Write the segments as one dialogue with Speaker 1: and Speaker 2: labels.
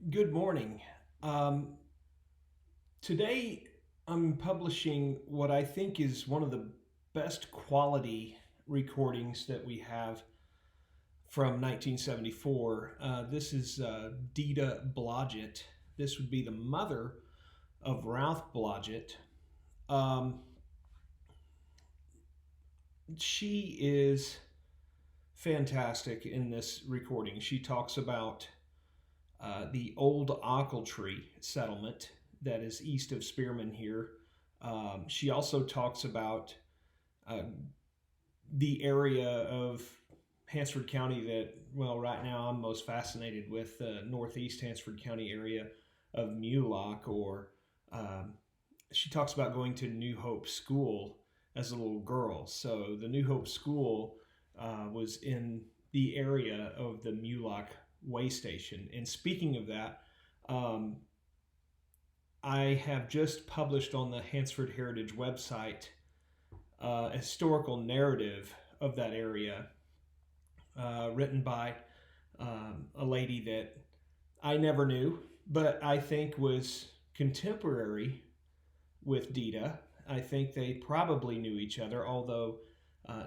Speaker 1: Good morning. Um, Today I'm publishing what I think is one of the best quality recordings that we have from 1974. This is Deta Blodgett. This would be the mother of Ralph Blodgett. Um, she is fantastic in this recording. She talks about the Old Ochiltree settlement that is east of Spearman here. She also talks about uh, the area of Hansford County that, well, right now I'm most fascinated with the northeast Hansford County area of Mulock, or she talks about going to New Hope School as a little girl. So the New Hope School was in the area of the Mulock way station. And speaking of that, um, I have just published on the Hansford Heritage website a historical narrative of that area, written by a lady that I never knew, but I think was contemporary with Deta. I think they probably knew each other, although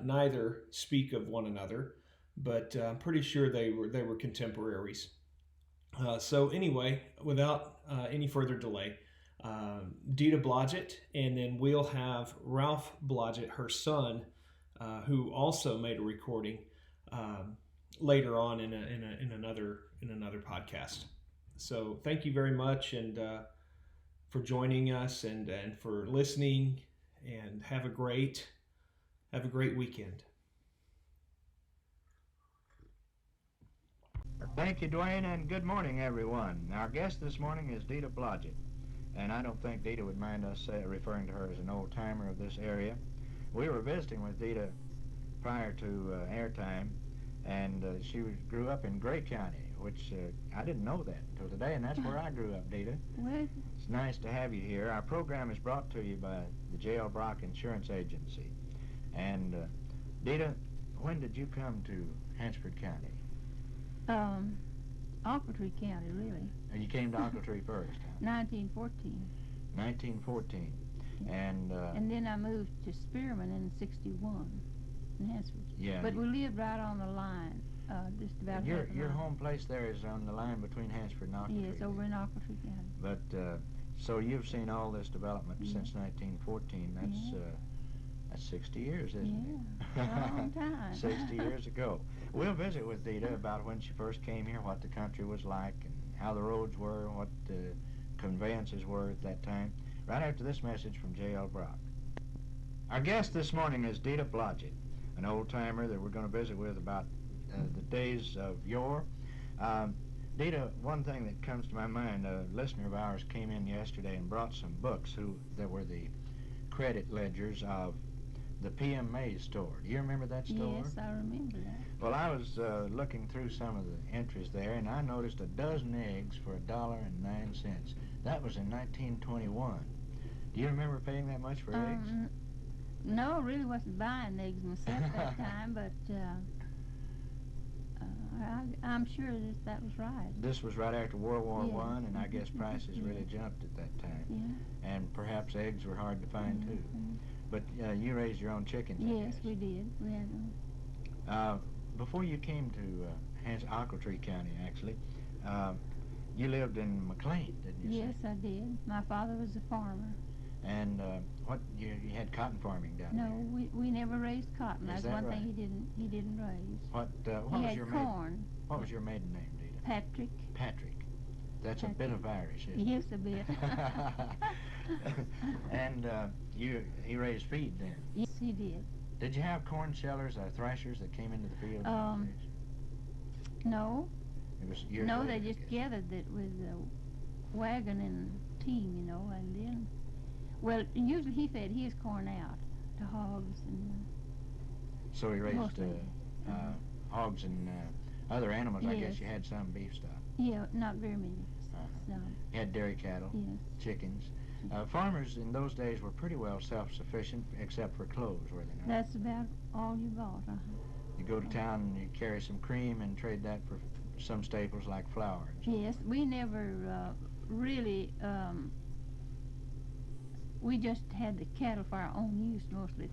Speaker 1: neither speak of one another. But I'm pretty sure they were contemporaries. So anyway, without any further delay, Deta Blodgett, and then we'll have Ralph Blodgett, her son, who also made a recording later on in another podcast. So thank you very much, and for joining us, and for listening, and have a great weekend.
Speaker 2: Thank you, Dwayne, and good morning, everyone. Our guest this morning is Deta Blodgett, and I don't think Deta would mind us referring to her as an old-timer of this area. We were visiting with Deta prior to airtime, and grew up in Gray County, which I didn't know that until today, and that's where I grew up, Deta.
Speaker 3: Well,
Speaker 2: It's nice to have you here. Our program is brought to you by the J.L. Brock Insurance Agency. And Deta, when did you come to Hansford County?
Speaker 3: um, Ochiltree County, really.
Speaker 2: You came to Ochiltree first, huh?
Speaker 3: 1914.
Speaker 2: 1914. And
Speaker 3: And then I moved to Spearman in 61 in Hansford.
Speaker 2: yeah,
Speaker 3: But we lived right on the line, just about
Speaker 2: your
Speaker 3: half a
Speaker 2: your
Speaker 3: mile.
Speaker 2: home place there is on the line between Hansford and Ochiltree.
Speaker 3: Yes, over in Ochiltree County.
Speaker 2: But so you've seen all this development
Speaker 3: Yeah.
Speaker 2: since 1914.
Speaker 3: Yeah.
Speaker 2: That's 60 years, isn't
Speaker 3: Yeah,
Speaker 2: it?
Speaker 3: long time.
Speaker 2: 60 years ago. We'll visit with Deta about when she first came here, what the country was like, and how the roads were, what the conveyances were at that time, right after this message from J.L. Brock. Our guest this morning is Deta Blodgett, an old-timer that we're going to visit with about the days of yore. Deta, one thing that comes to my mind, a listener of ours came in yesterday and brought some books that were the credit ledgers of the P.M. Mays store. Do you remember that store?
Speaker 3: Yes, I remember that.
Speaker 2: Well, I was looking through some of the entries there, and I noticed a dozen eggs for $1.09. That was in 1921. Do you remember paying that much for eggs?
Speaker 3: No, I really wasn't buying eggs myself that time, but I'm sure that was right.
Speaker 2: This was right after World War
Speaker 3: Yeah.
Speaker 2: I, and I guess prices
Speaker 3: Yeah.
Speaker 2: really jumped at that time.
Speaker 3: Yeah.
Speaker 2: And perhaps eggs were hard to find, too.
Speaker 3: Mhm.
Speaker 2: But you raised your own chickens, I
Speaker 3: Yes,
Speaker 2: guess.
Speaker 3: we did. We had them.
Speaker 2: Before you came to Ochiltree County, actually, you lived in McLean, didn't you
Speaker 3: Yes,
Speaker 2: say?
Speaker 3: I did. My father was a farmer.
Speaker 2: And what you had cotton farming down
Speaker 3: No,
Speaker 2: there?
Speaker 3: we never raised cotton.
Speaker 2: Is
Speaker 3: That's
Speaker 2: that
Speaker 3: one
Speaker 2: right?
Speaker 3: thing he didn't raise.
Speaker 2: What
Speaker 3: He
Speaker 2: was
Speaker 3: had
Speaker 2: your maiden?
Speaker 3: corn.
Speaker 2: What was your maiden name, Deta?
Speaker 3: Patrick.
Speaker 2: Patrick. That's a bit of Irish, isn't
Speaker 3: Yes, a bit.
Speaker 2: it? And he raised feed then.
Speaker 3: Yes, he did.
Speaker 2: Did you have corn shellers or threshers that came into the field?
Speaker 3: Um, No,
Speaker 2: It was years
Speaker 3: no,
Speaker 2: later,
Speaker 3: they
Speaker 2: I
Speaker 3: just
Speaker 2: guess.
Speaker 3: gathered it with a wagon and team, and then, well, usually he fed his corn out to hogs and
Speaker 2: So he raised
Speaker 3: mostly.
Speaker 2: hogs and other animals. I guess
Speaker 3: Yes.
Speaker 2: you had some beef stock.
Speaker 3: Yeah, not very many.
Speaker 2: Uh-huh.
Speaker 3: So,
Speaker 2: You had dairy cattle,
Speaker 3: yes.
Speaker 2: chickens. Farmers in those days were pretty well self-sufficient, except for clothes, were they not?
Speaker 3: That's about all you bought.
Speaker 2: You go to town and you carry some cream and trade that for some staples like flour.
Speaker 3: Yes, we never really, we just had the cattle for our own use mostly,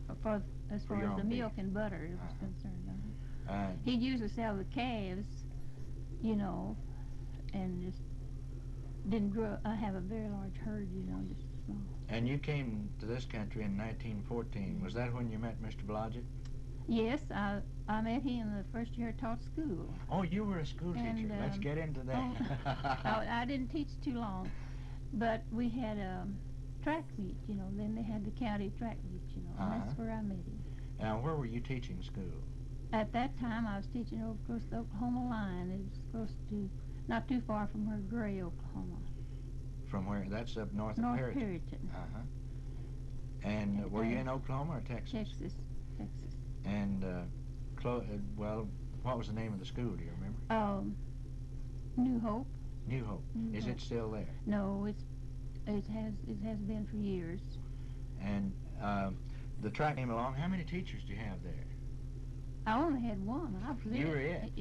Speaker 3: as
Speaker 2: For
Speaker 3: far
Speaker 2: your
Speaker 3: as the
Speaker 2: own beef.
Speaker 3: milk and butter was
Speaker 2: Uh-huh.
Speaker 3: concerned. He'd usually sell the calves, you know, and just didn't have a very large herd, you know, just small.
Speaker 2: And you came to this country in 1914. Was that when you met Mr. Blodgett?
Speaker 3: Yes, I met him the first year I taught school.
Speaker 2: Oh, you were a school teacher.
Speaker 3: And,
Speaker 2: Let's get into that.
Speaker 3: I didn't teach too long, but we had a track meet, you know. Then they had the county track meet, you know, and that's where I met him.
Speaker 2: Now, where were you teaching school?
Speaker 3: At that time, I was teaching over close to the Oklahoma line. It was close to, not too far from her, Gray, Oklahoma.
Speaker 2: From where? That's up north of
Speaker 3: North
Speaker 2: Perryton.
Speaker 3: Perryton.
Speaker 2: And were you in Oklahoma or Texas?
Speaker 3: Texas.
Speaker 2: And, well, what was the name of the school, do you remember?
Speaker 3: New Hope.
Speaker 2: New Hope. Is it still there?
Speaker 3: No, it has been for years.
Speaker 2: And the track came along. How many teachers do you have there?
Speaker 3: I only had one. I was
Speaker 2: You were it.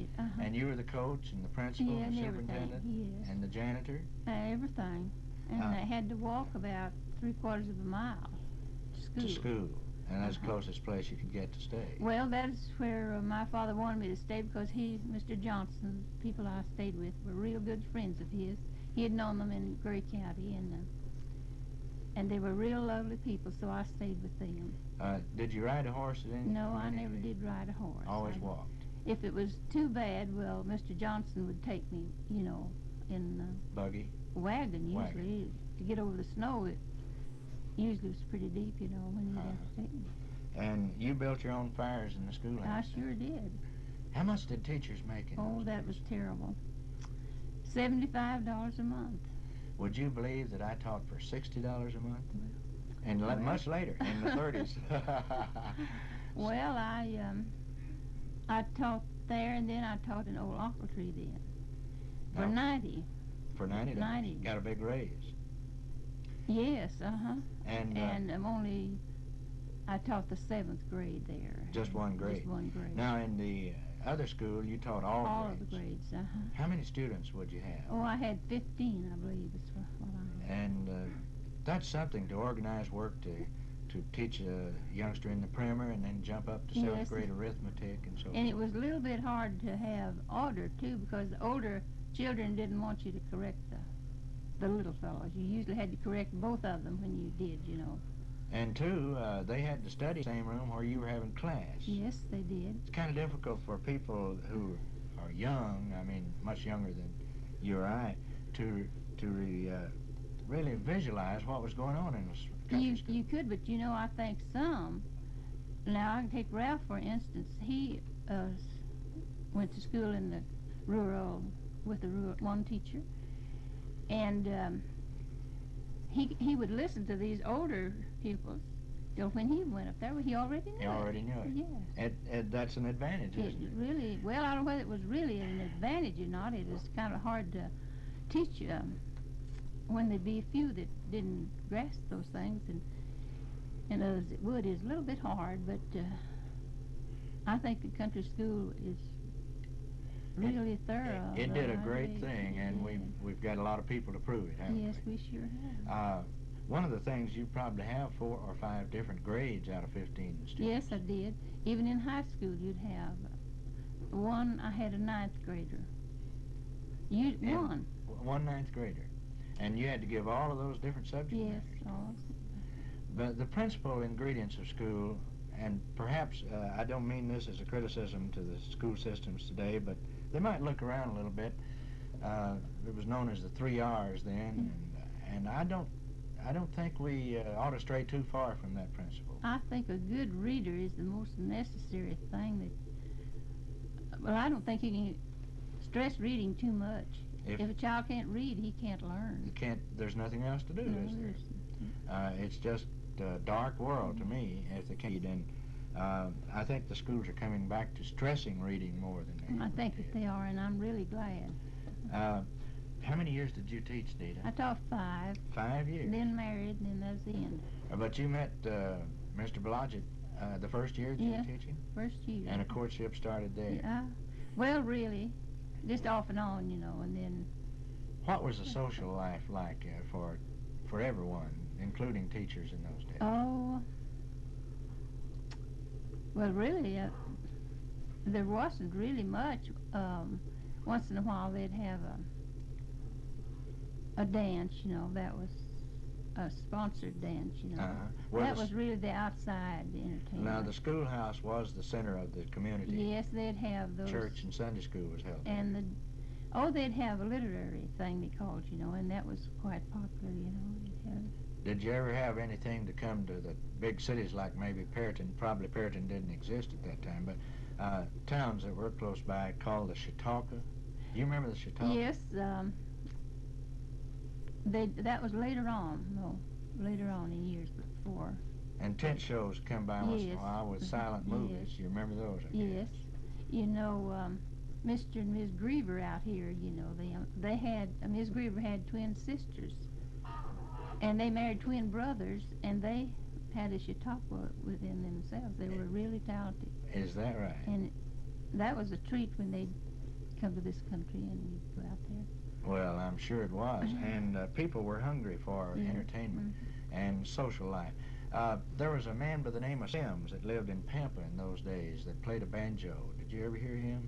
Speaker 2: And you were the coach and the principal and the superintendent and the janitor?
Speaker 3: Everything. And I had to walk about 3/4 of a mile to school.
Speaker 2: And that's the closest place you could get to stay.
Speaker 3: Well, that's where my father wanted me to stay because Mr. Johnson, the people I stayed with, were real good friends of his. He had known them in Gray County, and they were real lovely people, so I stayed with them.
Speaker 2: Did you ride a horse at any?
Speaker 3: No, I never did ride a horse.
Speaker 2: Always walked.
Speaker 3: If it was too bad, well, Mr. Johnson would take me, you know, in the
Speaker 2: buggy?
Speaker 3: Wagon, usually. To get over the snow, it usually was pretty deep, you know, when you'd have to take me.
Speaker 2: And you built your own fires in the schoolhouse?
Speaker 3: I sure did.
Speaker 2: How much did teachers make in those
Speaker 3: that
Speaker 2: days?
Speaker 3: was terrible. $75 a month.
Speaker 2: Would you believe that I taught for $60 a month? And much later, in the 30s.
Speaker 3: Well, I taught there, and then I taught in Old Ochiltree then. For 90.
Speaker 2: For $90?
Speaker 3: 90.
Speaker 2: Got a big raise.
Speaker 3: Yes,
Speaker 2: And
Speaker 3: I taught the 7th grade there.
Speaker 2: Just one grade?
Speaker 3: Just one grade.
Speaker 2: Now, in the other school, you taught all grades?
Speaker 3: All of the grades,
Speaker 2: How many students would you have?
Speaker 3: Oh, I had 15, I believe, is what I had.
Speaker 2: And that's something, to organize work to teach a youngster in the primer and then jump up to 7th grade arithmetic and so forth.
Speaker 3: And it was a little bit hard to have order, too, because the older children didn't want you to correct the little fellows. You usually had to correct both of them when you did, you know.
Speaker 2: And two, they had to study in the same room where you were having class.
Speaker 3: Yes, they did.
Speaker 2: It's kind of difficult for people who are young, I mean, much younger than you or I, to really visualize what was going on in this country school.
Speaker 3: You could, but you know, I think some. Now, I can take Ralph, for instance. He went to school in the rural, with the one teacher, and he would listen to these older pupils. So when he went up there, he already knew it.
Speaker 2: He already knew it.
Speaker 3: Yeah.
Speaker 2: That's an advantage, isn't it?
Speaker 3: Really, well, I don't know whether it was really an advantage or not. It is kind of hard to teach when there'd be a few that didn't grasp those things, and others that would. Is a little bit hard, but I think the country school is really thorough.
Speaker 2: It did a great thing, and we've got a lot of people to prove it, haven't we?
Speaker 3: Yes, we sure have.
Speaker 2: One of the things, you probably have 4 or 5 different grades out of 15 students.
Speaker 3: Yes, I did. Even in high school, you'd have one. I had a 9th grader. One
Speaker 2: 9th grader. And you had to give all of those different subject
Speaker 3: Yes,
Speaker 2: matters.
Speaker 3: all.
Speaker 2: But the principal ingredients of school, and perhaps I don't mean this as a criticism to the school systems today, but they might look around a little bit. It was known as the 3 R's then, and I don't think we ought to stray too far from that principle.
Speaker 3: I think a good reader is the most necessary thing well, I don't think you can stress reading too much. If a child can't read, he can't learn.
Speaker 2: There's nothing else to do, is there? It's just a dark world to me if they can't read. And I think the schools are coming back to stressing reading more than they
Speaker 3: I think that they are, and I'm really glad.
Speaker 2: How many years did you teach, Deta?
Speaker 3: I taught 5.
Speaker 2: 5 years?
Speaker 3: Then married, and then that was the end.
Speaker 2: But you met Mr. Blodgett the first year that you were teaching?
Speaker 3: First year.
Speaker 2: And a courtship started there?
Speaker 3: Well, really, just off and on, you know, and then.
Speaker 2: What was the social life like for everyone, including teachers in those days?
Speaker 3: Oh, well, really, there wasn't really much. Once in a while, they'd have a dance, you know, that was a sponsored dance, you know.
Speaker 2: Well,
Speaker 3: that was really the outside entertainment.
Speaker 2: Now, the schoolhouse was the center of the community.
Speaker 3: Yes, they'd have those.
Speaker 2: Church and Sunday school was held there.
Speaker 3: And they'd have a literary thing they called, you know, and that was quite popular, you know. They'd have.
Speaker 2: Did you ever have anything to come to the big cities like maybe Perryton? Probably Perryton didn't exist at that time, but towns that were close by called the Chautauqua. Do you remember the Chautauqua?
Speaker 3: Yes, that was later on, later on in years before.
Speaker 2: And tent shows come by once in a
Speaker 3: Yes.
Speaker 2: while with silent movies.
Speaker 3: Yes.
Speaker 2: You remember those? I
Speaker 3: Yes.
Speaker 2: guess?
Speaker 3: You know, Mr. and Ms. Griever out here, you know, they had, Ms. Griever had twin sisters, and they married twin brothers, and they had a Chautauqua within themselves. They were really talented.
Speaker 2: Is that right?
Speaker 3: And that was a treat when they'd come to this country and we'd go out there.
Speaker 2: Well, I'm sure it was. And people were hungry for
Speaker 3: Yeah.
Speaker 2: entertainment and social life. There was a man by the name of Sims that lived in Pampa in those days that played a banjo. Did you ever hear him?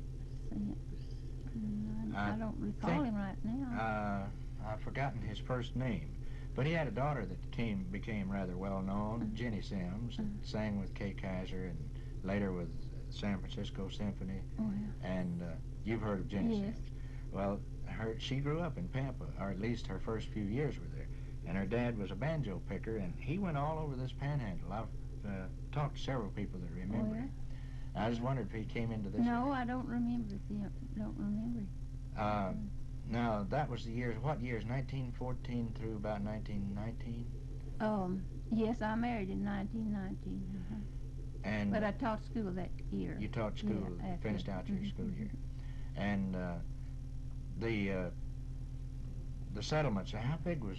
Speaker 3: I don't recall him right now.
Speaker 2: I've forgotten his first name. But he had a daughter that became rather well known, Jenny Sims, that sang with Kay Kaiser and later with San Francisco Symphony.
Speaker 3: Oh, yeah.
Speaker 2: And you've heard of Jenny
Speaker 3: Yes.
Speaker 2: Sims. Well, she grew up in Pampa, or at least her first few years were there. And her dad was a banjo picker, and he went all over this panhandle. I've talked to several people that remember him. I just wondered if he came into this.
Speaker 3: No, I don't remember. Don't remember.
Speaker 2: Now, that was the years, what years, 1914 through about 1919?
Speaker 3: Yes, I married in 1919.
Speaker 2: And
Speaker 3: But I taught school that year.
Speaker 2: you taught school,
Speaker 3: Yeah,
Speaker 2: finished out your school year. And the settlements, how big was,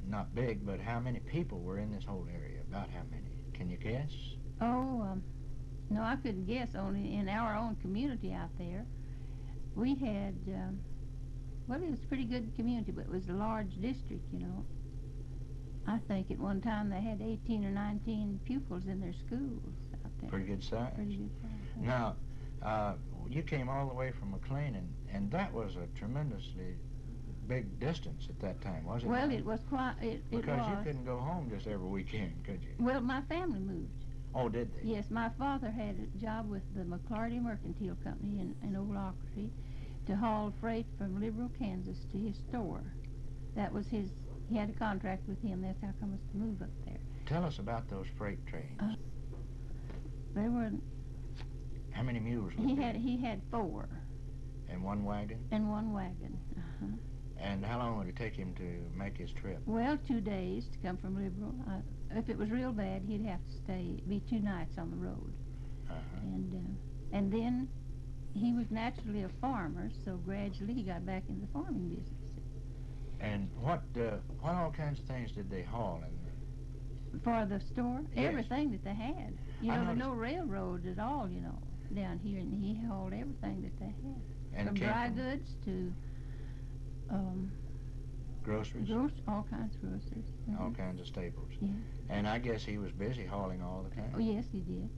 Speaker 2: not big, but how many people were in this whole area? About how many? Can you guess?
Speaker 3: Oh, no, I couldn't guess. Only in our own community out there, we had, well, it was a pretty good community, but it was a large district, you know. I think at one time they had 18 or 19 pupils in their schools out there.
Speaker 2: Pretty good size.
Speaker 3: Pretty good size.
Speaker 2: Now, you came all the way from McLean, and that was a tremendously big distance at that time, was it?
Speaker 3: Well,
Speaker 2: not?
Speaker 3: it was quite, it
Speaker 2: Because
Speaker 3: was.
Speaker 2: you couldn't go home just every weekend, could you?
Speaker 3: Well, my family moved.
Speaker 2: Oh, did they?
Speaker 3: Yes, my father had a job with the McClarty Mercantile Company in Old Ochiltree to haul freight from Liberal, Kansas to his store. That was his, he had a contract with him. That's how come us to move up there.
Speaker 2: Tell us about those freight trains.
Speaker 3: They were,
Speaker 2: How many mules was there?
Speaker 3: he had 4
Speaker 2: And one wagon?
Speaker 3: and 1 wagon.
Speaker 2: And how long would it take him to make his trip?
Speaker 3: Well, 2 days to come from Liberal. If it was real bad, he'd have to be 2 nights on the road. And then he was naturally a farmer, so gradually he got back in the farming business.
Speaker 2: And what all kinds of things did they haul in there?
Speaker 3: For the store,
Speaker 2: Yes.
Speaker 3: everything that they had. You
Speaker 2: I
Speaker 3: know, there were no
Speaker 2: noticed-
Speaker 3: railroads at all, you know, down here, and he hauled everything that they had.
Speaker 2: And
Speaker 3: From
Speaker 2: it came
Speaker 3: dry
Speaker 2: from
Speaker 3: goods to
Speaker 2: groceries?
Speaker 3: all kinds of groceries.
Speaker 2: All kinds of staples.
Speaker 3: Yeah.
Speaker 2: And I guess he was busy hauling all the time.
Speaker 3: Oh, yes, he did.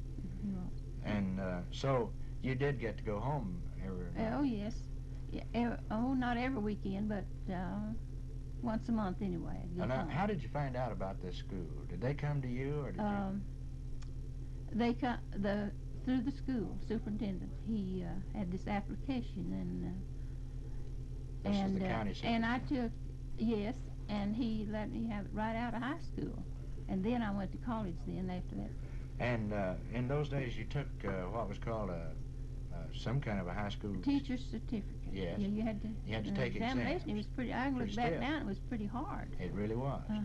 Speaker 3: He was.
Speaker 2: And so you did get to go home every night.
Speaker 3: Oh, yes. Yeah, not every weekend, but once a month anyway. I'd get
Speaker 2: Now,
Speaker 3: home.
Speaker 2: how did you find out about this school? Did they come to you, or did you?
Speaker 3: They through the school superintendent. He had this application,
Speaker 2: This is the county
Speaker 3: and I took, yes, and he let me have it right out of high school, and then I went to college. Then after that.
Speaker 2: And in those days, you took what was called some kind of a high school
Speaker 3: Teacher's certificate.
Speaker 2: Yes.
Speaker 3: Yeah, you had to.
Speaker 2: You had to take
Speaker 3: examination.
Speaker 2: exams.
Speaker 3: It was pretty. I can look
Speaker 2: Pretty
Speaker 3: back
Speaker 2: stiff.
Speaker 3: now. It was pretty hard.
Speaker 2: It really was.
Speaker 3: Uh-huh.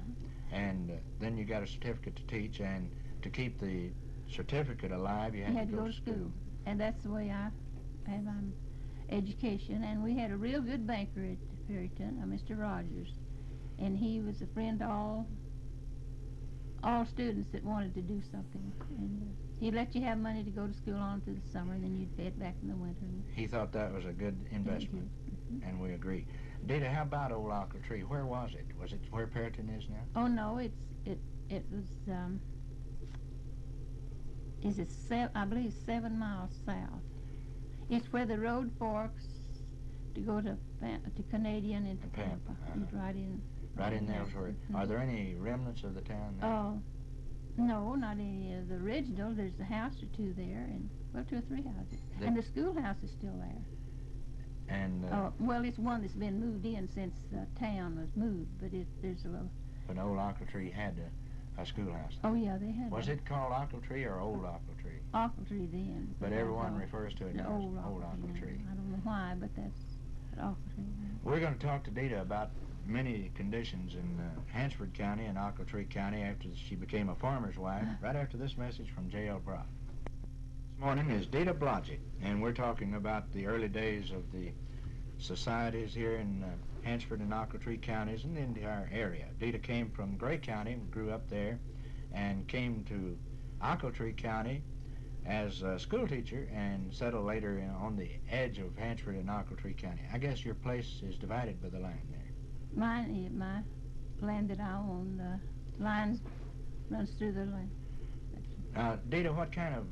Speaker 2: And then you got a certificate to teach, and to keep the certificate alive, you had,
Speaker 3: to go to school, and that's the way I had my education. And we had a real good banker at Perryton, Mr. Rogers, and he was a friend to all students that wanted to do something. And He'd let you have money to go to school on through the summer, and then you'd pay it back in the winter.
Speaker 2: He thought that was a good investment, and we agree. Deta, how about Old Ochiltree? Where was it? Was it where Perryton is now?
Speaker 3: Oh no, it was I believe 7 miles south. It's where the road forks to go to Canadian and to Pampa. It's right in.
Speaker 2: Right in there. Are there any remnants of the town there?
Speaker 3: Oh, no, not any of the original. There's a house or two there, and well, 2 or 3 houses, and the schoolhouse is still there.
Speaker 2: And
Speaker 3: well, it's one that's been moved in since the town was moved, but there's a little.
Speaker 2: But Old Ochiltree had a schoolhouse.
Speaker 3: Oh yeah, they had.
Speaker 2: Was it called Ochiltree or Old Ochiltree?
Speaker 3: Ochiltree then.
Speaker 2: But everyone refers to it as Old Ochiltree.
Speaker 3: I don't know why, but that's Ochiltree.
Speaker 2: We're going to talk to Deta about many conditions in Hansford County and Ochiltree County after she became a farmer's wife, right after this message from J.L. Brock. This morning is Deta Blodgett, and we're talking about the early days of the societies here in Hansford and Ochiltree counties and the entire area. Deta came from Gray County, grew up there, and came to Ochiltree County as a school teacher and settled later on the edge of Hansford and Ochiltree County. I guess your place is divided by the line there.
Speaker 3: My land that I own, the lines runs through the land.
Speaker 2: Deta, what kind of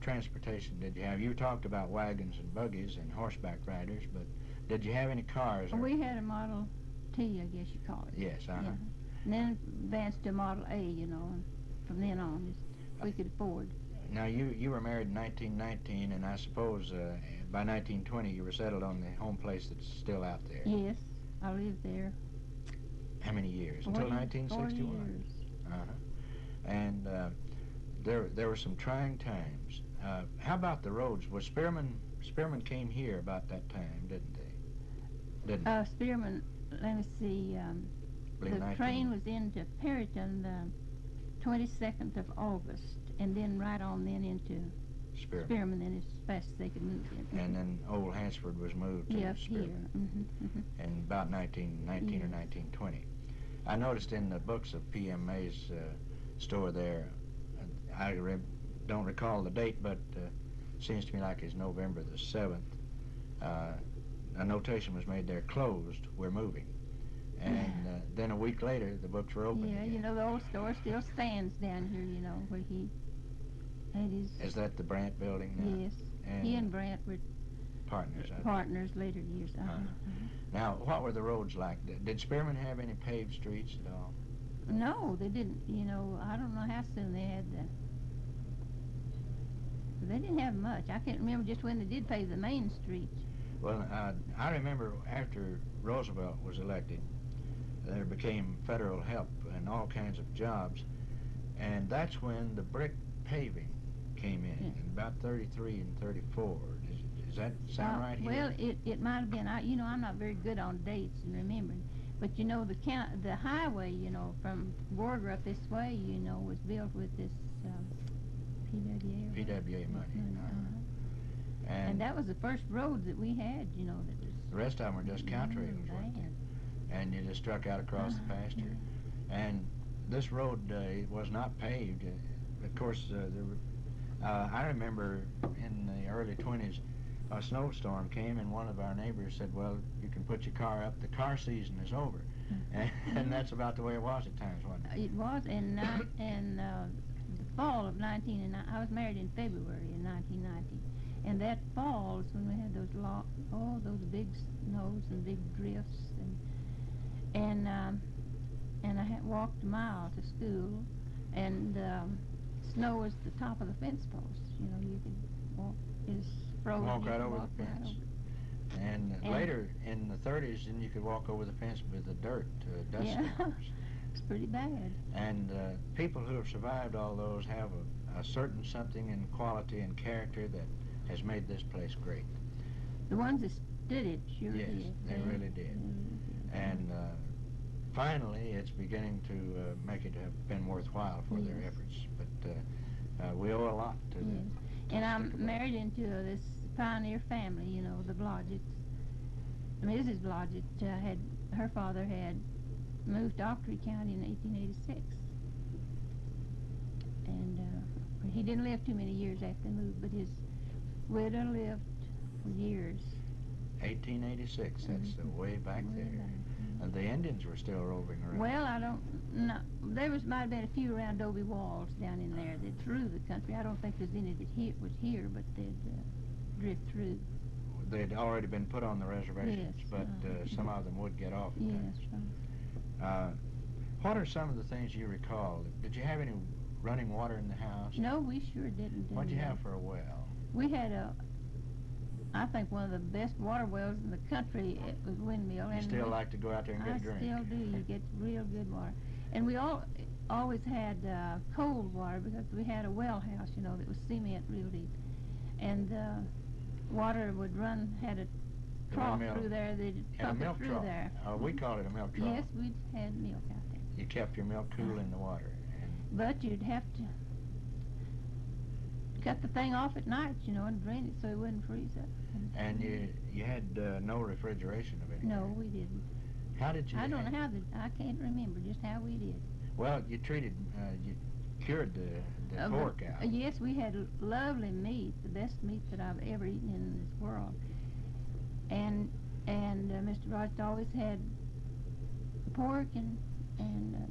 Speaker 2: transportation did you have? You talked about wagons and buggies and horseback riders, but did you have any cars?
Speaker 3: We had a Model T, I guess you call it.
Speaker 2: Yes,
Speaker 3: Yeah. And then advanced to Model A, you know, and from then on, we could afford.
Speaker 2: Now, you were married in 1919, and I suppose by 1920 you were settled on the home place that's still out there.
Speaker 3: Yes, I lived there.
Speaker 2: How many years? Until 1961?
Speaker 3: 40 years.
Speaker 2: And there were some trying times. How about the roads? Was Spearman came here about that time, didn't they?
Speaker 3: Spearman, let me see, the train was into Perryton the 22nd of August, and then right on then into Spearman, then as fast as they could move in.
Speaker 2: And then Old Hansford was moved to Spearman
Speaker 3: here.
Speaker 2: in about 1919 or 1920. I noticed in the books of P.M. May's store there, I don't recall the date, but seems to me like it's November the 7th. A notation was made there, closed, we're moving. And then a week later, the books were open again.
Speaker 3: You know, the old store still stands down here, you know, where he had his...
Speaker 2: Is that the Brandt building now?
Speaker 3: Yes.
Speaker 2: And
Speaker 3: he and Brandt were
Speaker 2: partners
Speaker 3: later years.
Speaker 2: Now, what were the roads like? Did Spearman have any paved streets at all?
Speaker 3: No, they didn't. You know, I don't know how soon they had they didn't have much. I can't remember just when they did pave the main streets.
Speaker 2: Well, I remember after Roosevelt was elected, there became federal help and all kinds of jobs, and that's when the brick paving came in about 33 and 34. Does that sound right here?
Speaker 3: Well, it might have been. You know, I'm not very good on dates and remembering, but you know, the highway, you know, from Borger up this way, you know, was built with this
Speaker 2: PWA money.
Speaker 3: And that was the first road that we had, you know. That was,
Speaker 2: the rest of them were just country roads, weren't they? And you just struck out across the pasture. And this road was not paved. Of course, I remember in the early 20s, a snowstorm came, and one of our neighbors said, well, you can put your car up. The car season is over. And that's about the way it was at times, wasn't it?
Speaker 3: It was, and the fall of I was married in February in 1990. And that fall is when we had those those big snows and big drifts, and I had walked a mile to school, and snow was the top of the fence posts. You know, you could walk, it's frozen.
Speaker 2: Walk right over the fence. And later in the 30s, then you could walk over the fence with the dirt, dust storms.
Speaker 3: It's pretty bad.
Speaker 2: And people who have survived all those have a certain something in quality and character that has made this place great.
Speaker 3: The ones that did it sure
Speaker 2: did. Yes, they really did. And finally, it's beginning to make it have been worthwhile for their efforts. But we owe a lot to them.
Speaker 3: And I'm married into this pioneer family, you know, the Blodgetts. Mrs. Blodgett her father had moved to Ochiltree County in 1886. And He didn't live too many years after they moved, but his widow lived for years.
Speaker 2: 1886, that's way back
Speaker 3: Way
Speaker 2: there.
Speaker 3: back.
Speaker 2: The Indians were still roving around.
Speaker 3: Well, I don't know. There might have been a few around adobe walls down in there that through the country. I don't think there's any that was here, but they'd drift through.
Speaker 2: They'd already been put on the reservations,
Speaker 3: Yes,
Speaker 2: but some of them would get off at
Speaker 3: Yes.
Speaker 2: times. What are some of the things you recall? Did you have any running water in the house?
Speaker 3: No, we sure didn't.
Speaker 2: What'd you have for a well?
Speaker 3: We had I think one of the best water wells in the country. It was Windmill.
Speaker 2: You still like to go out there and get a drink?
Speaker 3: I still do. You get real good water. And we always had cold water because we had a well house, that was cement real deep. And water would run, had a trough through there. They'd pump it through there.
Speaker 2: Oh, we called it a milk trough.
Speaker 3: Yes, we had milk out there.
Speaker 2: You kept your milk cool in the water.
Speaker 3: But you'd have to cut the thing off at night, and drain it so it wouldn't freeze up.
Speaker 2: And you had no refrigeration of any
Speaker 3: No,
Speaker 2: kind?
Speaker 3: we didn't.
Speaker 2: How did you?
Speaker 3: I don't know how. I can't remember just how we did.
Speaker 2: Well, you cured the pork out.
Speaker 3: Yes, we had lovely meat, the best meat that I've ever eaten in this world. And Mr. Blodgett always had pork and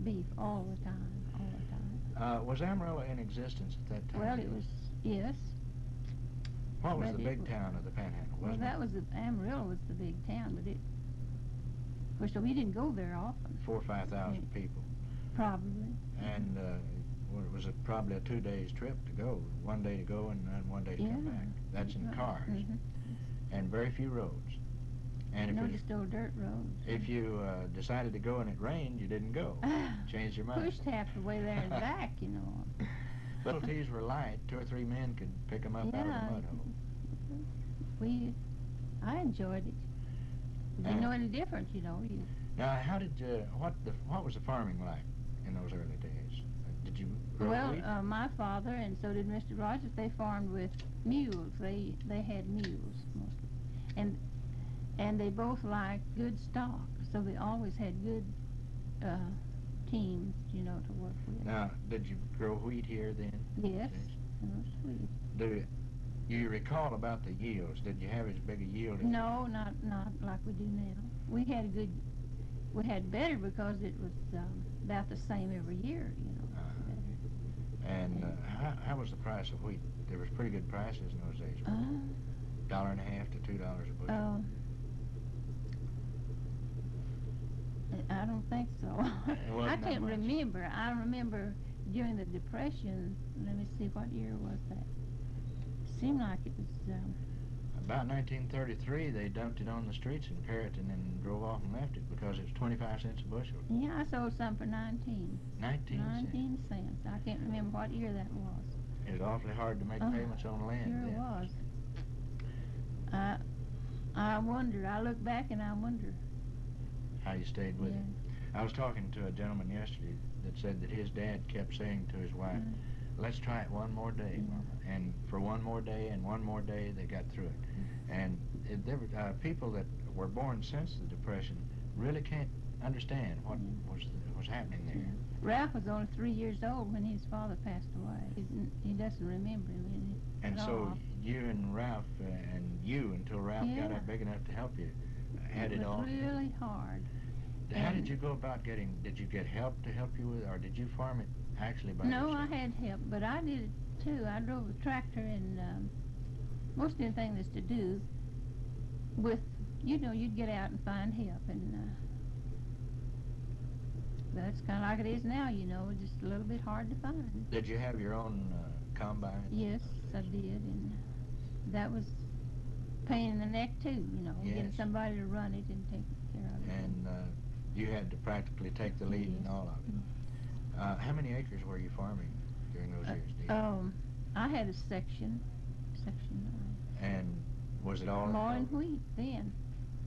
Speaker 3: beef all the time.
Speaker 2: Was Amarillo in existence at that time?
Speaker 3: Well, it was, yes.
Speaker 2: What was
Speaker 3: but
Speaker 2: the big town of the Panhandle?
Speaker 3: Well, Amarillo was the big town, but of course, we didn't go there often.
Speaker 2: 4,000 or 5,000 people.
Speaker 3: Probably.
Speaker 2: And it was probably a 2 days trip to go. 1 day to go and then 1 day to come back. That's in cars.
Speaker 3: Mm-hmm.
Speaker 2: And very few roads. And
Speaker 3: just old dirt roads.
Speaker 2: If you decided to go and it rained, you didn't go. Changed your mind.
Speaker 3: Pushed half the way there and back,
Speaker 2: Little teas were light. 2 or 3 men could pick them up out of the mud hole.
Speaker 3: I enjoyed it. We didn't know any difference,
Speaker 2: Now, how did what was the farming like in those early days? Did you grow wheat?
Speaker 3: My father and so did Mr. Blodgett, they farmed with mules. They had mules mostly, and they both liked good stock, so they always had good teams, to work with.
Speaker 2: Now, did you grow wheat here then?
Speaker 3: Yes, it was wheat.
Speaker 2: Do you recall about the yields? Did you have as big a yield as
Speaker 3: No, not like we do now. We had better because it was about the same every year,
Speaker 2: And how was the price of wheat? There was pretty good prices in those days. $1.50 to $2 a bushel.
Speaker 3: I don't think so. I can't remember. I remember during the Depression. Let me see, what year was that? Seemed like it was.
Speaker 2: About 1933, they dumped it on the streets in Perryton and drove off and left it because it was 25 cents a bushel.
Speaker 3: Yeah, I sold some for 19.
Speaker 2: 19
Speaker 3: cents. I can't remember what year that was.
Speaker 2: It was awfully hard to make payments on land.
Speaker 3: Sure
Speaker 2: then.
Speaker 3: was. I wonder. I look back and I wonder
Speaker 2: how you stayed with it. I was talking to a gentleman yesterday that said that his dad kept saying to his wife, let's try it one more day, Mama. And for one more day and one more day, they got through it. And there were people that were born since the Depression really can't understand what was happening there.
Speaker 3: Ralph was only 3 years old when his father passed away. He doesn't remember him
Speaker 2: And so you and Ralph, and you, until Ralph got up big enough to help you, had it all.
Speaker 3: It was really hard.
Speaker 2: How did you go about did you get help to help you with it, or did you farm it actually by yourself?
Speaker 3: No, I had help, but I did it too. I drove a tractor and most anything that's to do with, you'd get out and find help, and that's kind of like it is now, just a little bit hard to find.
Speaker 2: Did you have your own combine?
Speaker 3: Yes, I did, and that was pain in the neck too, getting somebody to run it and take care of it.
Speaker 2: And you had to practically take the lead in all of it. How many acres were you farming during those years?
Speaker 3: I had a section 9.
Speaker 2: And was it all?
Speaker 3: More in wheat then,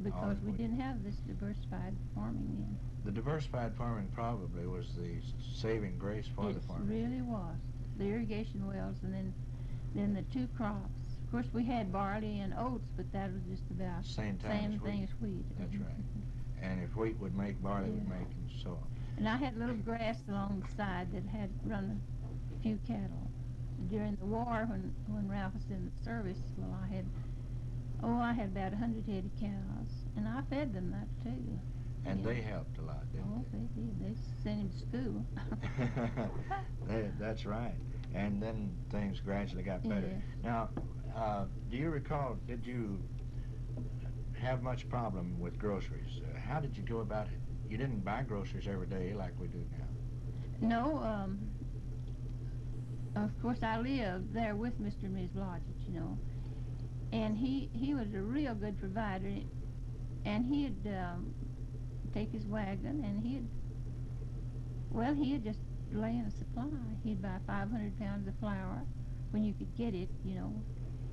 Speaker 3: because we didn't have this diversified farming then.
Speaker 2: The diversified farming probably was the saving grace for the farmers.
Speaker 3: It really was. The irrigation wells, and then the 2 crops. Of course, we had barley and oats, but that was just about
Speaker 2: same
Speaker 3: thing as wheat.
Speaker 2: That's right. And if wheat would make, barley would make, and so on.
Speaker 3: And I had little grass along the side that had run a few cattle. during the war when Ralph was in the service, well, I had about 100 head of cows, and I fed them that too.
Speaker 2: And
Speaker 3: Yeah.
Speaker 2: they helped a lot, didn't
Speaker 3: they did. They sent him to school.
Speaker 2: That's right. And then things gradually got better.
Speaker 3: Yes.
Speaker 2: Now, do you recall, did you have much problem with groceries? How did you go about it? You didn't buy groceries every day like we do now.
Speaker 3: No, of course I lived there with Mr. and Ms. Blodgett, you know, and he was a real good provider, and he'd take his wagon and he'd just lay in a supply. He'd buy 500 pounds of flour when you could get it, you know,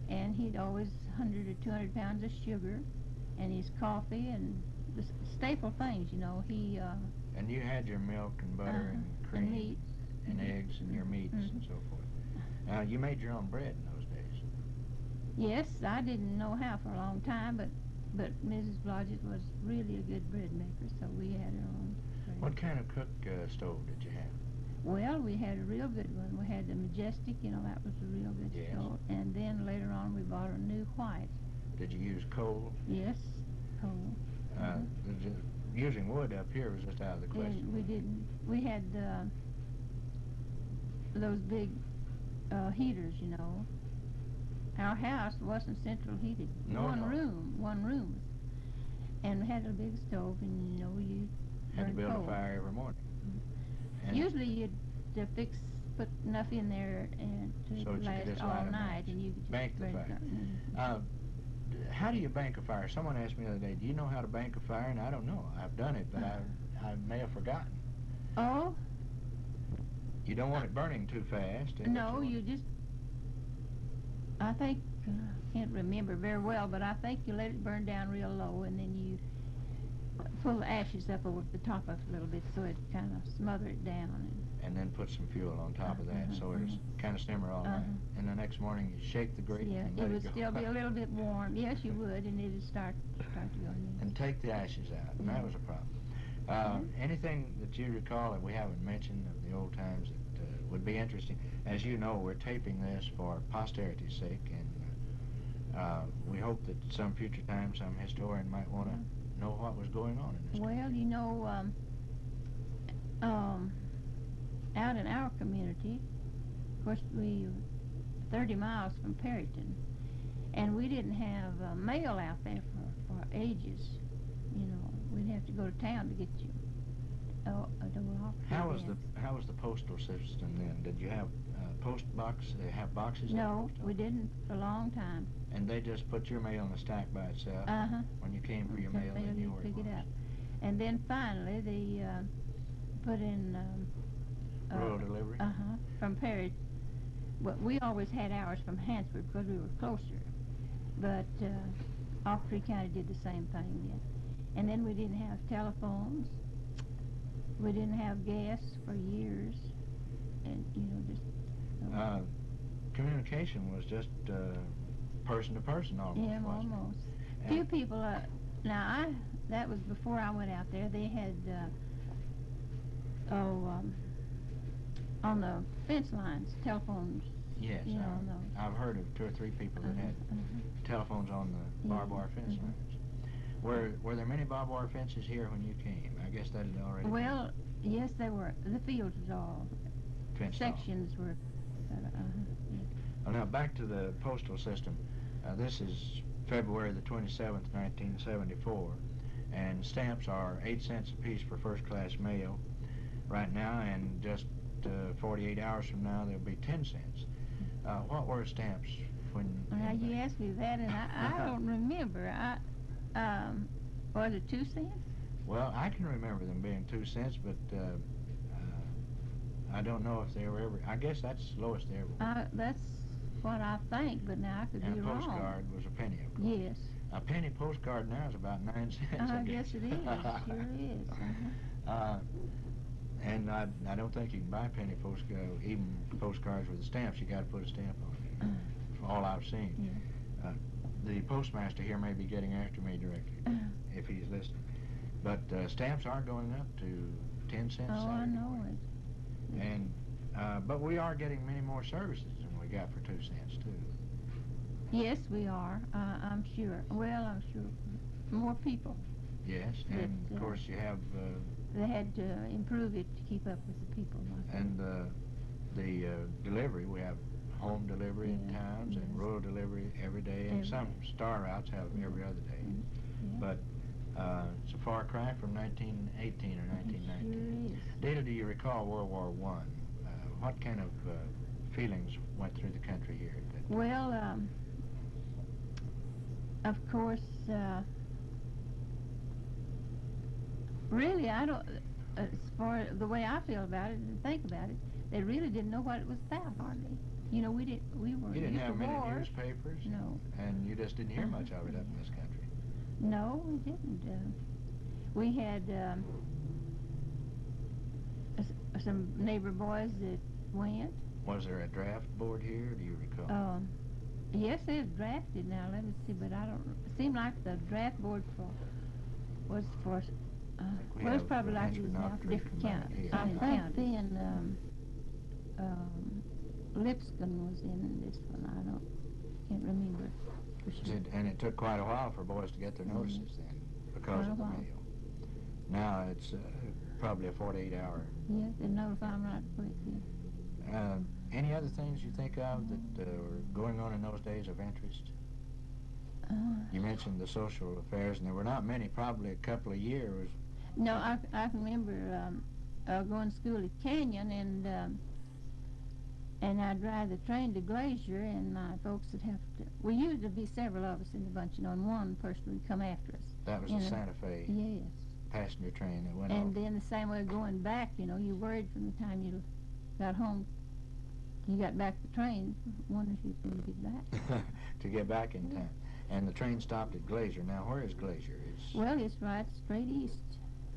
Speaker 3: and he'd always 100 or 200 pounds of sugar, and his coffee and the staple things, you know.
Speaker 2: And you had your milk and butter and cream
Speaker 3: and meat
Speaker 2: and eggs and your meats and so forth. Now, you made your own bread in those days.
Speaker 3: Yes, I didn't know how for a long time, but Mrs. Blodgett was really a good bread maker, so we had our own bread.
Speaker 2: What kind of cook stove did you have?
Speaker 3: Well, we had a real good one. We had the Majestic, you know, that was a real good
Speaker 2: Yes.
Speaker 3: stove. And then later on we bought a new white.
Speaker 2: Did you use coal?
Speaker 3: Yes, coal.
Speaker 2: Using wood up here was just out of the question.
Speaker 3: And we didn't. We had those big heaters, you know. Our house wasn't central heated.
Speaker 2: No.
Speaker 3: One room. And we had a big stove, and you know, you
Speaker 2: Had to
Speaker 3: burned
Speaker 2: build
Speaker 3: coal.
Speaker 2: a fire every morning. And
Speaker 3: Usually you'd put enough in there and
Speaker 2: So
Speaker 3: to
Speaker 2: that you could
Speaker 3: last
Speaker 2: just
Speaker 3: all
Speaker 2: light 'em
Speaker 3: night,
Speaker 2: up.
Speaker 3: and you could just
Speaker 2: Bank the
Speaker 3: burn
Speaker 2: fire.
Speaker 3: it.
Speaker 2: How do you bank a fire? Someone asked me the other day, do you know how to bank a fire? And I don't know. I've done it, but I may have forgotten.
Speaker 3: Oh,
Speaker 2: You don't want it burning too fast. and
Speaker 3: no,
Speaker 2: you
Speaker 3: you just, I think, I can't remember very well, but I think you let it burn down real low, and then you pull the ashes up over the top of it a little bit so it kind of smother it down.
Speaker 2: and then put some fuel on top of that so it'll kind of simmer all night.
Speaker 3: Uh-huh.
Speaker 2: And the next morning you shake the grate
Speaker 3: Yeah,
Speaker 2: and
Speaker 3: it
Speaker 2: let
Speaker 3: would
Speaker 2: it go.
Speaker 3: still be a little bit warm. Yes, you would, and it'd start to go in.
Speaker 2: And take the ashes out, and that
Speaker 3: Yeah.
Speaker 2: was a problem. Anything that you recall that we haven't mentioned of the old times that would be interesting? As you know, we're taping this for posterity's sake, and we hope that some future time some historian might want to know what was going on in this country.
Speaker 3: Well, you know, out in our community, of course, we were 30 miles from Perryton, and we didn't have mail out there for ages. You know, we'd have to go to town to get you a dole.
Speaker 2: How was the postal system then? Did you have post box? They have boxes? at the
Speaker 3: No,
Speaker 2: post
Speaker 3: we
Speaker 2: office?
Speaker 3: didn't for a long time.
Speaker 2: And they just put your mail in a stack by itself?
Speaker 3: Uh-huh.
Speaker 2: When you came for your
Speaker 3: Some
Speaker 2: mail, they knew
Speaker 3: you'd
Speaker 2: where
Speaker 3: pick
Speaker 2: it
Speaker 3: it
Speaker 2: was.
Speaker 3: up. And then finally, they put in
Speaker 2: Rural delivery?
Speaker 3: from Perry. Well, we always had ours from Hansford because we were closer. But Ochiltree County did the same thing then. And then we didn't have telephones. We didn't have gas for years. And, you know, just...
Speaker 2: Communication was just person to person almost,
Speaker 3: yeah,
Speaker 2: wasn't it?
Speaker 3: almost.
Speaker 2: And-
Speaker 3: Few people, that was before I went out there, they had, on the fence lines, telephones.
Speaker 2: Yes,
Speaker 3: You know, those.
Speaker 2: I've heard of 2 or 3 people that had telephones on the barbed wire fence
Speaker 3: Mhm.
Speaker 2: lines. Were there many barbed wire fences here when you came? I guess that had already
Speaker 3: Well, yes, they were. The fields was all,
Speaker 2: been fenced off.
Speaker 3: sections were,
Speaker 2: Well, now back to the postal system. This is February the 27th, 1974, and stamps are 8 cents a piece for first-class mail right now, and just 48 hours from now they'll be 10 cents. What were stamps when?
Speaker 3: now you asked me that, and I don't remember. Was it 2 cents?
Speaker 2: Well, I can remember them being 2 cents, but I don't know if they were ever. I guess that's the lowest they ever were.
Speaker 3: That's what I think, but now I could
Speaker 2: And
Speaker 3: be
Speaker 2: a
Speaker 3: wrong.
Speaker 2: postcard was a penny, of course.
Speaker 3: Yes.
Speaker 2: A penny postcard now is about 9 cents.
Speaker 3: I guess it is. Sure is.
Speaker 2: And I don't think you can buy penny postcards, even postcards with the stamps. You got to put a stamp on it. From all I've seen.
Speaker 3: Yeah.
Speaker 2: The postmaster here may be getting after me directly if he's listening. But stamps are going up to 10 cents.
Speaker 3: Oh, I
Speaker 2: Saturday
Speaker 3: know
Speaker 2: morning.
Speaker 3: it.
Speaker 2: And but we are getting many more services than got for 2 cents, too.
Speaker 3: Yes, we are. I'm sure. Well, I'm sure more people.
Speaker 2: Yes, and
Speaker 3: But,
Speaker 2: of course you have,
Speaker 3: They had to improve it to keep up with the people.
Speaker 2: and the delivery. We have home delivery in
Speaker 3: Yeah,
Speaker 2: towns and
Speaker 3: yes.
Speaker 2: rural delivery every day, and
Speaker 3: Every
Speaker 2: some
Speaker 3: day.
Speaker 2: star routes have every other day.
Speaker 3: Yeah.
Speaker 2: But it's a far cry from 1918 or 1919.
Speaker 3: It sure is.
Speaker 2: Data, do you recall World War I? What kind of feelings went through the country here?
Speaker 3: Well, of course, really, I don't, as far the way I feel about it and think about it, they really didn't know what it was about, hardly. You know, we weren't
Speaker 2: You didn't
Speaker 3: used
Speaker 2: have
Speaker 3: to
Speaker 2: many
Speaker 3: war.
Speaker 2: newspapers?
Speaker 3: No.
Speaker 2: And you just didn't hear much of it up in this country?
Speaker 3: No, we didn't. We had some neighbor boys that went.
Speaker 2: Was there a draft board here, do you recall?
Speaker 3: Yes, they was drafted now, let me see, but I don't, it seemed like the draft board was for,
Speaker 2: we
Speaker 3: well, it's
Speaker 2: have
Speaker 3: probably
Speaker 2: the
Speaker 3: like it is
Speaker 2: Hansford
Speaker 3: now for
Speaker 2: County
Speaker 3: different
Speaker 2: combined
Speaker 3: counties.
Speaker 2: here.
Speaker 3: I think then, Lipscomb was in this one, can't remember for sure.
Speaker 2: And it took quite a while for boys to get their notices then, because
Speaker 3: Quite a
Speaker 2: of the
Speaker 3: while.
Speaker 2: mail. Now it's probably a 48-hour.
Speaker 3: Yes, they notify them right quick, yeah.
Speaker 2: Any other things you think of that were going on in those days of interest? You mentioned the social affairs, and there were not many, probably a couple of years.
Speaker 3: No, I can remember going to school at Canyon, and I'd drive the train to Glacier, and my folks would have to. We used to be several of us in the bunch, you know, and one person would come after us.
Speaker 2: That was
Speaker 3: You
Speaker 2: the
Speaker 3: know,
Speaker 2: Santa Fe
Speaker 3: Yes.
Speaker 2: passenger train that went
Speaker 3: And
Speaker 2: off.
Speaker 3: then the same way going back, you know, you worried from the time you got home, you got back the train, wondering if you was going to get back.
Speaker 2: To get back in time. And the train stopped at Glacier. Now, where is Glacier? It's
Speaker 3: Well, it's right straight east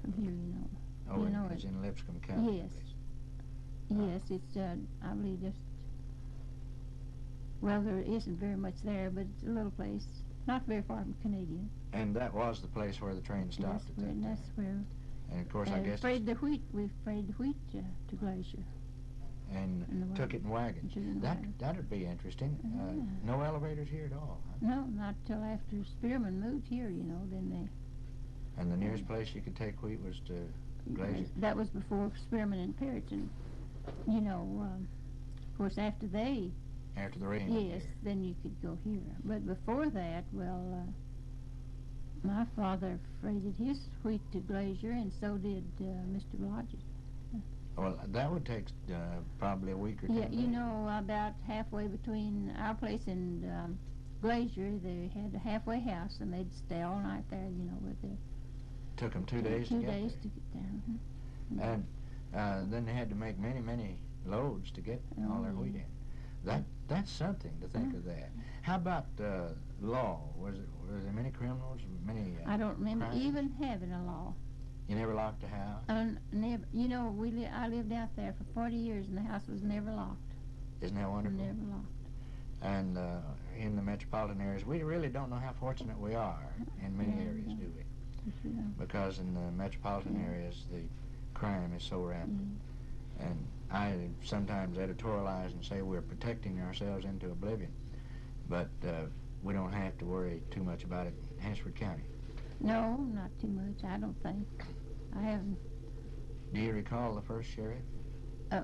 Speaker 3: from here, you know.
Speaker 2: over
Speaker 3: you know
Speaker 2: it's
Speaker 3: it.
Speaker 2: in Lipscomb County.
Speaker 3: Yes. Yes, it's, I believe just, well, there isn't very much there, but it's a little place, not very far from Canadian.
Speaker 2: And that was the place where the train stopped at that time.
Speaker 3: That's where.
Speaker 2: And of course, I guess,
Speaker 3: We sprayed the wheat to Glacier.
Speaker 2: and
Speaker 3: in the
Speaker 2: took it in wagons.
Speaker 3: Took it in wagon.
Speaker 2: That'd be interesting.
Speaker 3: Yeah.
Speaker 2: No elevators here at all. Huh?
Speaker 3: No, not till after Spearman moved here, you know, then they.
Speaker 2: And the nearest place you could take wheat was to Glacier.
Speaker 3: That was before Spearman and Perryton. You know, of course, after they.
Speaker 2: After the rain.
Speaker 3: Yes, then you could go here. But before that, well, my father freighted his wheat to Glacier, and so did Mr. Blodgett.
Speaker 2: Well, that would take probably a week or 10
Speaker 3: Yeah, you
Speaker 2: days.
Speaker 3: know, about halfway between our place and Glacier, they had a halfway house, and they'd stay all night there, you know, with their
Speaker 2: Took them 2 days to
Speaker 3: 2
Speaker 2: get
Speaker 3: days
Speaker 2: there.
Speaker 3: to get there. Mhm.
Speaker 2: And then they had to make many, many loads to get all their wheat in. That's something to think of that. How about law? Was there many criminals? Many?
Speaker 3: I don't remember
Speaker 2: crimes?
Speaker 3: even having a law.
Speaker 2: You never locked a house?
Speaker 3: Never. You know, I lived out there for 40 years, and the house was never locked.
Speaker 2: Isn't that wonderful?
Speaker 3: Never locked.
Speaker 2: And in the metropolitan areas, we really don't know how fortunate we are in many
Speaker 3: Yeah,
Speaker 2: areas,
Speaker 3: yeah.
Speaker 2: do we?
Speaker 3: You know.
Speaker 2: Because in the metropolitan
Speaker 3: Yeah.
Speaker 2: areas, the crime is so rampant. And I sometimes editorialize and say we're protecting ourselves into oblivion. But we don't have to worry too much about it in Hansford County.
Speaker 3: No, not too much, I don't think. I haven't.
Speaker 2: Do you recall the first sheriff?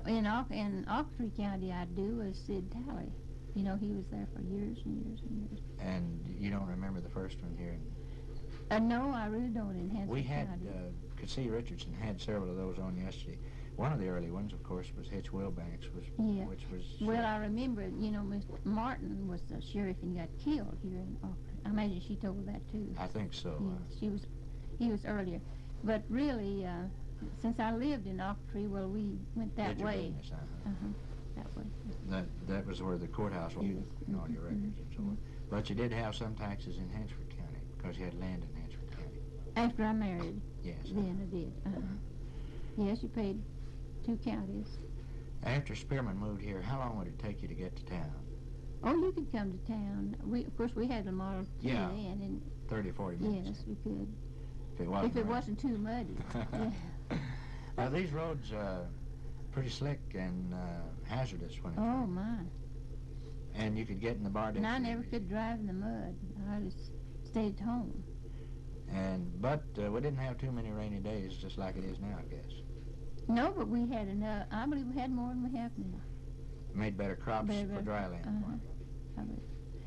Speaker 3: In Ochiltree County, I do, was Sid Talley. You know, he was there for years and years and years.
Speaker 2: And you don't remember the first one here?
Speaker 3: No, I really don't in Hansford
Speaker 2: We had,
Speaker 3: County.
Speaker 2: Cassie Richardson had several of those on yesterday. One of the early ones, of course, was Hitch Wilbanks,
Speaker 3: Yeah.
Speaker 2: which was...
Speaker 3: Well, I remember, you know, Mr. Martin was the sheriff and got killed here in Ochiltree. I imagine she told that too.
Speaker 2: I think so.
Speaker 3: Yes, he was earlier. But really, since I lived in Ochiltree, well, we went that
Speaker 2: Did your
Speaker 3: way.
Speaker 2: business,
Speaker 3: That way.
Speaker 2: That was where the courthouse was,
Speaker 3: Yes.
Speaker 2: and all your records and so on. But you did have some taxes in Hansford County, because you had land in Hansford County.
Speaker 3: After I married,
Speaker 2: Yes.
Speaker 3: then I did. Yes, you paid 2 counties.
Speaker 2: After Spearman moved here, how long would it take you to get to town?
Speaker 3: Oh, you could come to town. Of course, we had a Model T
Speaker 2: Yeah.
Speaker 3: then, and
Speaker 2: 30, 40 minutes?
Speaker 3: yes, we could.
Speaker 2: If it wasn't
Speaker 3: If it
Speaker 2: rain.
Speaker 3: wasn't too muddy. Yeah.
Speaker 2: Now, these roads pretty slick and hazardous when it's
Speaker 3: Oh
Speaker 2: raining.
Speaker 3: my.
Speaker 2: And you could get in the bar.
Speaker 3: And I never could drive in the mud. I just stayed at home.
Speaker 2: But we didn't have too many rainy days, just like it is now, I guess.
Speaker 3: No, but we had enough. I believe we had more than we have now.
Speaker 2: Made better crops for dry land farming.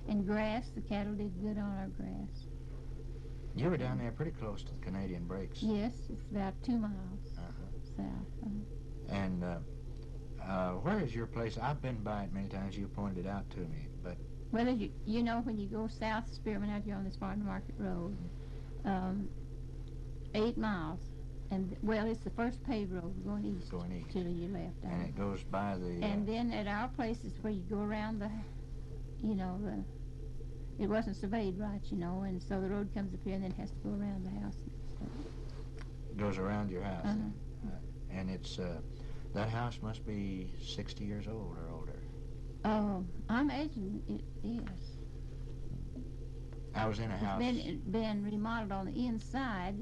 Speaker 3: And grass, the cattle did good on our grass.
Speaker 2: You were down there pretty close to the Canadian Breaks.
Speaker 3: Yes, it's about 2 miles south.
Speaker 2: And where is your place? I've been by it many times. You pointed it out to me, but...
Speaker 3: Well, you know, when you go south of Spearman out here on this Farm Market Road, 8 miles. And, well, it's the first paved road going east. To your left.
Speaker 2: And it goes by the...
Speaker 3: And then at our place is where you go around the, you know, it wasn't surveyed right, you know, and so the road comes up here and then has to go around the house.
Speaker 2: It goes around your house. And it's, that house must be 60 years old or older.
Speaker 3: Oh, I imagine it is.
Speaker 2: I was in a house...
Speaker 3: It's been remodeled on the inside,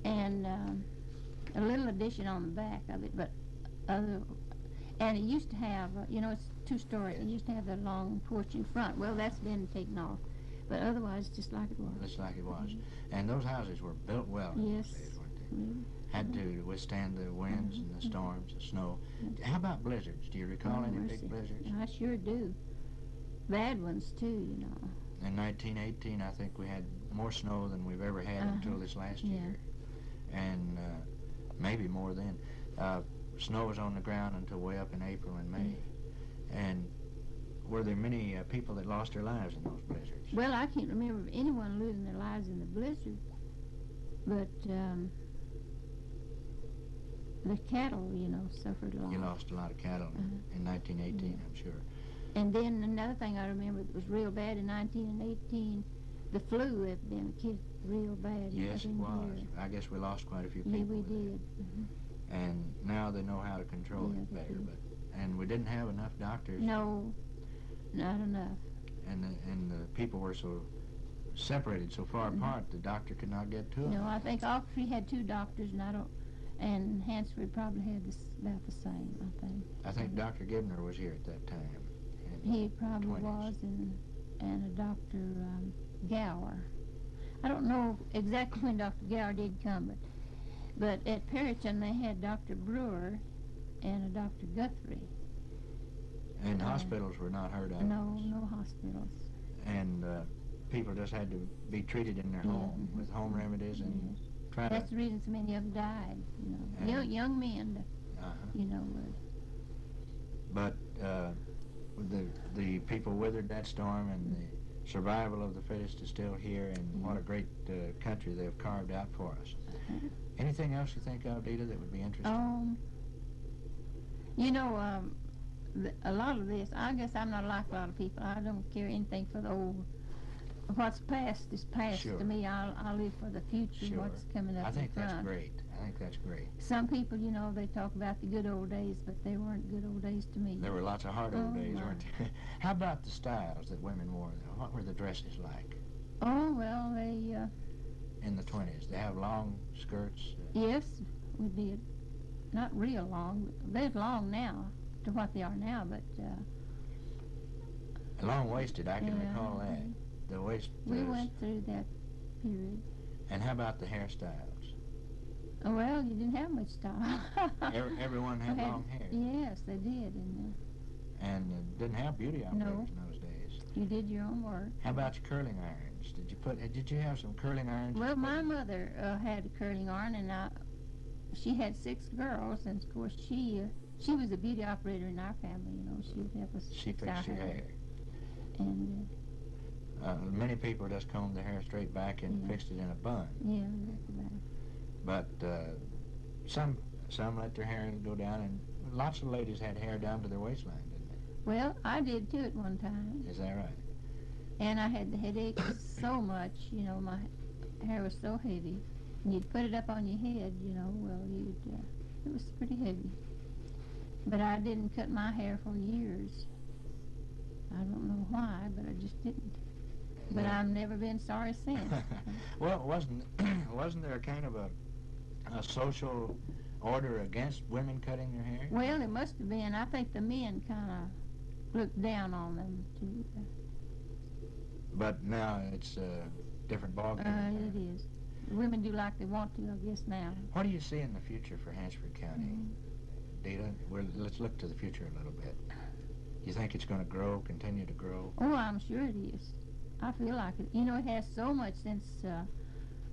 Speaker 3: and a little addition on the back of it, but and it used to have, you know, it's 2-story. It used to have that long porch in front. Well, that's been taken off, but otherwise, just like it was.
Speaker 2: Just like it was. And those houses were built well in those days, weren't they? Had to withstand the winds and the storms, the snow. How about blizzards? Do you recall any big blizzards?
Speaker 3: I sure do. Bad ones, too, you know.
Speaker 2: In 1918, I think we had more snow than we've ever had until this last year. And maybe more then. Snow was on the ground until way up in April and May. And were there many people that lost their lives in those blizzards?
Speaker 3: Well, I can't remember of anyone losing their lives in the blizzard, but the cattle, you know, suffered a lot.
Speaker 2: You lost a lot of cattle in 1918, I'm sure.
Speaker 3: And then another thing I remember that was real bad in 1918, the flu epidemic hit real bad.
Speaker 2: Yes, it was. I guess we lost quite a few people.
Speaker 3: Yeah, we did.
Speaker 2: And now they know how to control it better. And we didn't have enough doctors.
Speaker 3: No, not enough.
Speaker 2: And the people were so separated so far apart, the doctor could not get to them.
Speaker 3: No, I think Ochiltree had 2 doctors, and Hansford probably had about the same, I think.
Speaker 2: I think Dr. Gibner was here at that time.
Speaker 3: He probably
Speaker 2: 20s.
Speaker 3: was, and a Dr. Gower. I don't know exactly when Dr. Gower did come, but at Perryton they had Dr. Brewer and a Dr. Guthrie.
Speaker 2: And hospitals were not heard of.
Speaker 3: No hospitals.
Speaker 2: And people just had to be treated in their home with home remedies and try
Speaker 3: That's the reason so many of them died, you know. Young men, you know.
Speaker 2: But the people withered that storm, and the survival of the fittest is still here, and what a great country they've carved out for us. Anything else you think of, Deta, that would be interesting?
Speaker 3: You know, a lot of this, I guess I'm not like a lot of people. I don't care anything for the old. What's past is past to me. I'll live for the future, what's coming up.
Speaker 2: I think
Speaker 3: in front.
Speaker 2: That's great. I think that's great.
Speaker 3: Some people, you know, they talk about the good old days, but they weren't good old days to me.
Speaker 2: There were lots of hard old days, weren't there? How about the styles that women wore? What were the dresses like?
Speaker 3: Oh, well, they...
Speaker 2: in the 20s, they have long skirts?
Speaker 3: Yes, we did. Not real long. They're long now to what they are now, but...
Speaker 2: long-waisted, I can recall that. The waist...
Speaker 3: We went through that period.
Speaker 2: And how about the hairstyles?
Speaker 3: Oh, well, you didn't have much style.
Speaker 2: Everyone had long hair.
Speaker 3: Yes, they did.
Speaker 2: And didn't have beauty operators in those days.
Speaker 3: You did your own work.
Speaker 2: How about your curling irons? Did you have some curling irons?
Speaker 3: Well, my mother had a curling iron, and she had 6 girls, and of course she was a beauty operator in our family. You know, she would help us.
Speaker 2: She fixed your hair.
Speaker 3: And
Speaker 2: many people just combed their hair straight back and fixed it in a bun.
Speaker 3: Yeah, that's about it.
Speaker 2: But some let their hair go down, and lots of ladies had hair down to their waistline, didn't they?
Speaker 3: Well, I did too at one time.
Speaker 2: Is that right?
Speaker 3: And I had the headache so much, you know, my hair was so heavy. And you'd put it up on your head, you know, well, it was pretty heavy. But I didn't cut my hair for years. I don't know why, but I just didn't. But I've never been sorry since.
Speaker 2: Well, wasn't there a kind of a social order against women cutting their hair?
Speaker 3: Well, it must have been. I think the men kind of look down on them too.
Speaker 2: But now it's a different ballgame.
Speaker 3: It is. Women do like they want to, I guess, now.
Speaker 2: What do you see in the future for Hansford County, Deta? Let's look to the future a little bit. You think it's going to grow, continue to grow?
Speaker 3: Oh, I'm sure it is. I feel like it. You know, it has so much since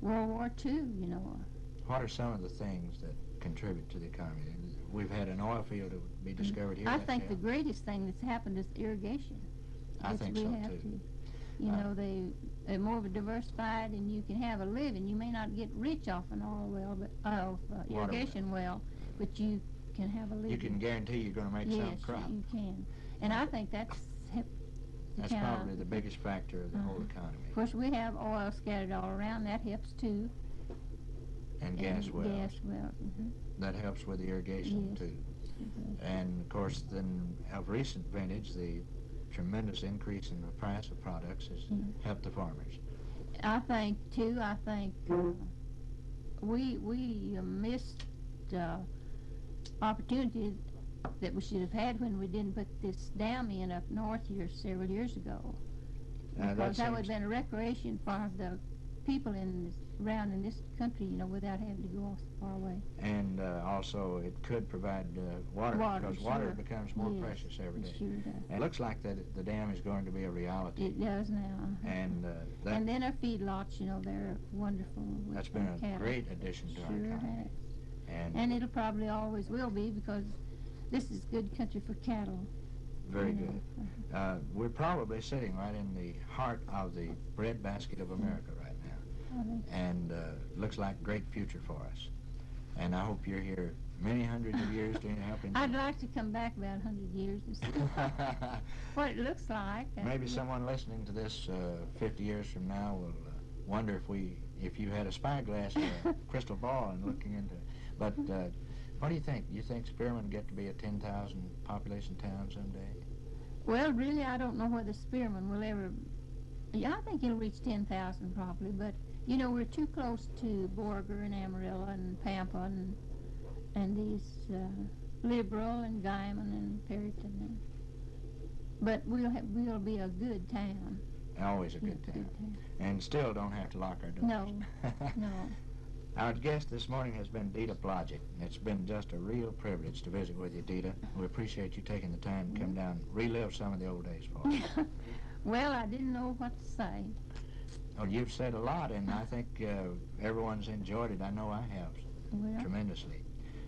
Speaker 3: World War II, you know.
Speaker 2: What are some of the things that contribute to the economy? We've had an oil field that would be discovered here.
Speaker 3: I think the greatest thing that's happened is irrigation.
Speaker 2: I think so,
Speaker 3: too. You know, they're more diversified, and you can have a living. You may not get rich off an oil well, but irrigation well, but you can have a living.
Speaker 2: You can guarantee you're going to make some crop.
Speaker 3: Yes, you can. And I think that's
Speaker 2: probably the biggest factor of the whole economy.
Speaker 3: Of course, we have oil scattered all around. That helps too.
Speaker 2: And gas wells.
Speaker 3: Gas wells.
Speaker 2: That helps with the irrigation too. And of course, then of recent vintage, the tremendous increase in the price of products has helped the farmers.
Speaker 3: I think too. I think we missed opportunity that we should have had when we didn't put this dam in up north here several years ago. Because that would have been a recreation for the people around in this country, you know, without having to go so far away.
Speaker 2: And also it could provide water, because water becomes more precious every day.
Speaker 3: Sure does.
Speaker 2: And it looks like that the dam is going to be a reality.
Speaker 3: It does now.
Speaker 2: And
Speaker 3: and then our feedlots, you know, they're wonderful.
Speaker 2: That's been a great addition to our economy.
Speaker 3: And it'll probably always will be, because this is good country for cattle.
Speaker 2: Very good. We're probably sitting right in the heart of the breadbasket of America right now. And looks like a great future for us. And I hope you're here many hundreds of years to help.
Speaker 3: I'd like to come back about 100 years to see what it looks like.
Speaker 2: Maybe someone listening to this 50 years from now will wonder if you had a spyglass or a crystal ball and looking into it. But what do you think? Do you think Spearman will get to be a 10,000 population town someday?
Speaker 3: Well, really, I don't know whether Spearman will ever. Yeah, I think it'll reach 10,000 probably, but you know, we're too close to Borger and Amarillo and Pampa and these Liberal and Guyman and Perryton. But we'll be a good town.
Speaker 2: Always a good town. And still don't have to lock our doors.
Speaker 3: No, no.
Speaker 2: Our guest this morning has been Deta Blodgett. It's been just a real privilege to visit with you, Deta. We appreciate you taking the time to come down and relive some of the old days for us.
Speaker 3: Well, I didn't know what to say.
Speaker 2: Well, you've said a lot, and I think everyone's enjoyed it. I know I have tremendously.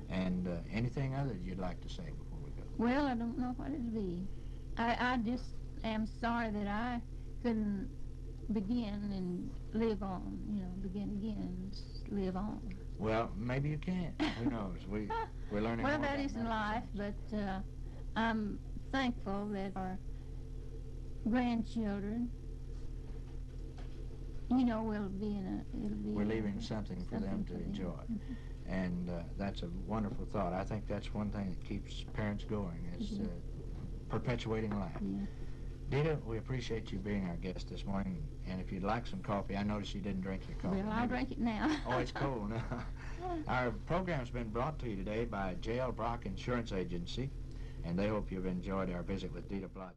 Speaker 2: And anything other you'd like to say before we go?
Speaker 3: Well, I don't know what it'll be. I just am sorry that I couldn't begin and live on, you know, begin again and live on.
Speaker 2: Well, maybe you can. Who knows? We're learning
Speaker 3: well,
Speaker 2: more
Speaker 3: that
Speaker 2: about
Speaker 3: isn't life, but I'm thankful that our grandchildren, you know, will be in a...
Speaker 2: We're leaving something for them to enjoy. And that's a wonderful thought. I think that's one thing that keeps parents going, is perpetuating life. Deta, we appreciate you being our guest this morning, and if you'd like some coffee, I noticed you didn't drink your coffee.
Speaker 3: Well, I'll drink it now.
Speaker 2: Oh, it's cold now. Our program's been brought to you today by J.L. Brock Insurance Agency, and they hope you've enjoyed our visit with Deta Blodgett.